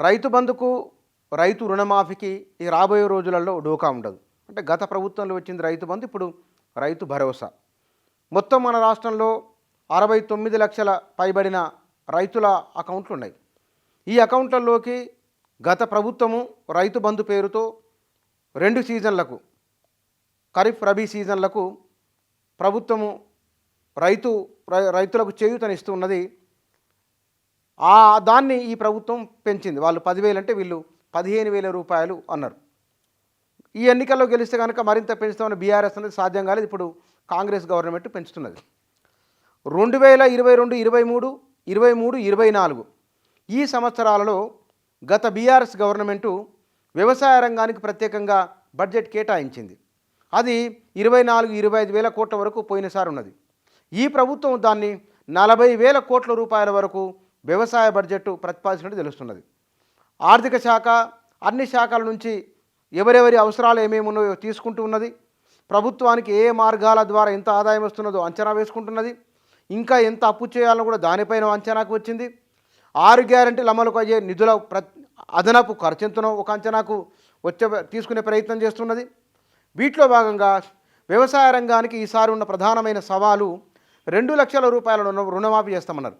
రైతు బంధుకు రైతు రుణమాఫీకి ఈ రాబోయే రోజులలో డోకా ఉండదు. అంటే గత ప్రభుత్వంలో వచ్చింది రైతు బంధు, ఇప్పుడు రైతు భరోసా. మొత్తం మన రాష్ట్రంలో 69 లక్షల పైబడిన రైతుల అకౌంట్లు ఉన్నాయి. ఈ అకౌంట్లలోకి గత ప్రభుత్వము రైతు బంధు పేరుతో 2 సీజన్లకు, ఖరీఫ్ రబీ సీజన్లకు ప్రభుత్వము రైతులకు చేయూతనిస్తూ ఉన్నది. దాన్ని ఈ ప్రభుత్వం పెంచింది. వాళ్ళు 10,000 అంటే వీళ్ళు 15,000 రూపాయలు అన్నారు. ఈ ఎన్నికల్లో గెలిస్తే కనుక మరింత పెంచుతామని బీఆర్ఎస్ అనేది సాధ్యం కాలేదు. ఇప్పుడు కాంగ్రెస్ గవర్నమెంట్ పెంచుతున్నది. 2022, 23, 23, 24 ఈ సంవత్సరాలలో గత బీఆర్ఎస్ గవర్నమెంటు వ్యవసాయ రంగానికి ప్రత్యేకంగా బడ్జెట్ కేటాయించింది. అది 24-25 వేల కోట్ల వరకు పోయినసారి ఉన్నది. ఈ ప్రభుత్వం దాన్ని 40,000 కోట్ల రూపాయల వరకు వ్యవసాయ బడ్జెట్ ప్రతిపాదించినట్టు తెలుస్తున్నది. ఆర్థిక శాఖ అన్ని శాఖల నుంచి ఎవరెవరి అవసరాలు ఏమేమి ఉన్నాయో తీసుకుంటూ ఉన్నది. ప్రభుత్వానికి ఏ మార్గాల ద్వారా ఎంత ఆదాయం వస్తున్నదో అంచనా వేసుకుంటున్నది. ఇంకా ఎంత అప్పు చేయాలో కూడా దానిపైన అంచనాకు వచ్చింది. 6 గ్యారెంటీలు అమలుకు అయ్యే నిధుల అదనపు ఖర్చు ఎంతనో ఒక అంచనాకు తీసుకునే ప్రయత్నం చేస్తున్నది. వీటిలో భాగంగా వ్యవసాయ రంగానికి ఈసారి ఉన్న ప్రధానమైన సవాలు 2 లక్షల రూపాయల రుణమాఫీ చేస్తామన్నారు.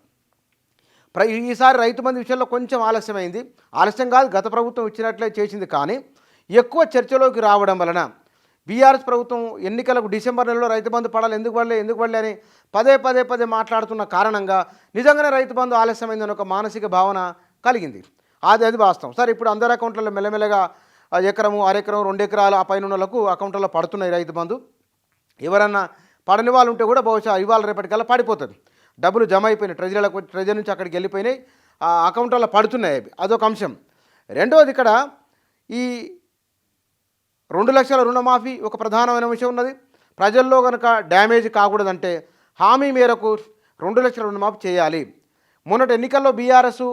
ఈసారి రైతు బంధు విషయంలో కొంచెం ఆలస్యమైంది. ఆలస్యం కాదు, గత ప్రభుత్వం ఇచ్చినట్లే చేసింది. కానీ ఎక్కువ చర్చలోకి రావడం వలన బీఆర్ఎస్ ప్రభుత్వం ఎన్నికలకు డిసెంబర్ నెలలో రైతు బంధు పడాలి, ఎందుకు పడలే అని పదే మాట్లాడుతున్న కారణంగా నిజంగానే రైతు బంధు ఆలస్యమైందని ఒక మానసిక భావన కలిగింది. అది వాస్తవం. సరే, ఇప్పుడు అందరి అకౌంట్లలో మెల్లమెల్లగా ఎకరము, అరెకరం, 2 ఎకరాలు ఆ పైన వాళ్ళకు అకౌంట్లలో పడుతున్నాయి రైతు బంధు. ఎవరన్నా పడని వాళ్ళు ఉంటే కూడా బహుశా ఇవాళ రేపటికల్లా పడిపోతుంది. డబ్బులు జమ అయిపోయినాయి, ట్రెజరీ నుంచి అక్కడికి వెళ్ళిపోయినాయి, ఆ అకౌంట్లలో పడుతున్నాయి. అదొక అంశం. రెండవది, ఇక్కడ ఈ 2 లక్షల రుణమాఫీ ఒక ప్రధానమైన విషయం ఉన్నది. ప్రజల్లో కనుక డ్యామేజ్ కాకూడదంటే హామీ మేరకు 2 లక్షల రుణమాఫీ చేయాలి. మొన్నటి ఎన్నికల్లో బీఆర్ఎస్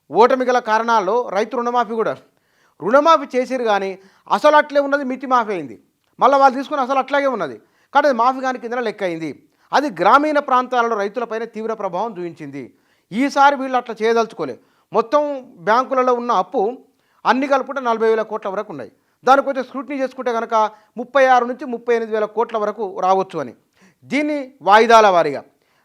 ఓటమి గల కారణాల్లో రైతు రుణమాఫీ చేసిరు, కానీ అసలు అట్లే ఉన్నది, మితి మాఫీ అయింది. మళ్ళీ వాళ్ళు తీసుకుని అసలు అట్లాగే ఉన్నది, కానీ అది మాఫీ కాని కింద లెక్క అయింది. అది గ్రామీణ ప్రాంతాలలో రైతులపైన తీవ్ర ప్రభావం చూపించింది. ఈసారి వీళ్ళు అట్లా చేయదలుచుకోలే. మొత్తం బ్యాంకులలో ఉన్న అప్పు అన్ని కలుపుకుంటే 40,000 కోట్ల వరకు ఉన్నాయి. దానికి కొంచెం స్క్రూటినీ చేసుకుంటే కనుక 36 నుంచి 38,000 కోట్ల వరకు రావచ్చు అని. దీన్ని వాయిదాల వారీగా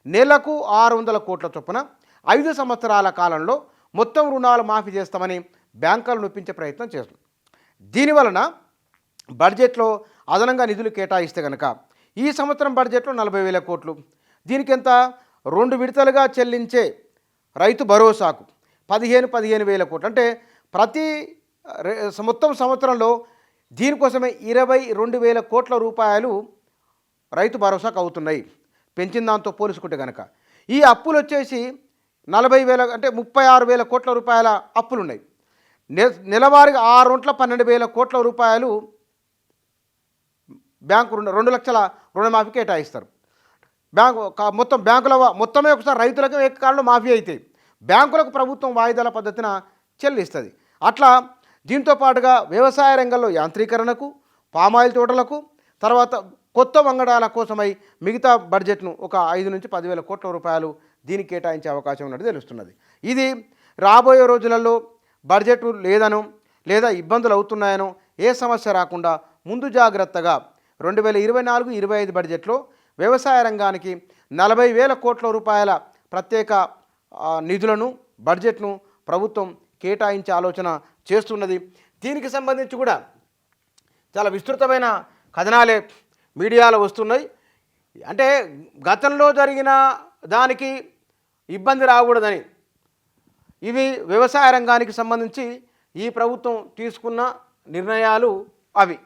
నెలకు 600 కోట్ల చొప్పున 5 సంవత్సరాల కాలంలో మొత్తం రుణాలు మాఫీ చేస్తామని బ్యాంకులను నొప్పించే ప్రయత్నం చేస్తుంది. దీనివలన బడ్జెట్లో అదనంగా నిధులు కేటాయిస్తే కనుక ఈ సంవత్సరం బడ్జెట్లో 40,000 కోట్లు, దీనికి ఎంత 2 విడతలుగా చెల్లించే రైతు భరోసాకు 15,000 కోట్లు, అంటే ప్రతి మొత్తం సంవత్సరంలో దీనికోసమే 22,000 కోట్ల రూపాయలు రైతు భరోసాకు అవుతున్నాయి పెంచిన దాంతో పోల్చుకుంటే కనుక. ఈ అప్పులు వచ్చేసి 40,000 అంటే 36,000 కోట్ల రూపాయల అప్పులు ఉన్నాయి. నెలవారీగా 6 రొంట్ల 12,000 కోట్ల రూపాయలు బ్యాంకు 2 లక్షల రుణమాఫీ కేటాయిస్తారు. మొత్తం బ్యాంకుల మొత్తమే ఒకసారి రైతులకు ఏకకాలంలో మాఫీ అవుతాయి. బ్యాంకులకు ప్రభుత్వం వాయిదాల పద్ధతిన చెల్లిస్తుంది. అట్లా దీంతో పాటుగా వ్యవసాయ రంగంలో యాంత్రీకరణకు, పామాయిల్ తోటలకు, తర్వాత కొత్త వంగడాల కోసమై మిగతా బడ్జెట్ను ఒక 5 నుంచి 10,000 కోట్ల రూపాయలు దీనికి కేటాయించే అవకాశం ఉన్నట్టు తెలుస్తున్నది. ఇది రాబోయే రోజులలో బడ్జెట్ లేదనో లేదా ఇబ్బందులు అవుతున్నాయనో ఏ సమస్య రాకుండా ముందు జాగ్రత్తగా 2024-25 బడ్జెట్లో వ్యవసాయ రంగానికి 40,000 కోట్ల రూపాయల ప్రత్యేక నిధులను, బడ్జెట్ను ప్రభుత్వం కేటాయించే ఆలోచన చేస్తున్నది. దీనికి సంబంధించి కూడా చాలా విస్తృతమైన కథనాలే మీడియాలో వస్తున్నాయి. అంటే గతంలో జరిగిన దానికి ఇబ్బంది రాకూడదని ఇవి వ్యవసాయ రంగానికి సంబంధించి ఈ ప్రభుత్వం తీసుకున్న నిర్ణయాలు అవి.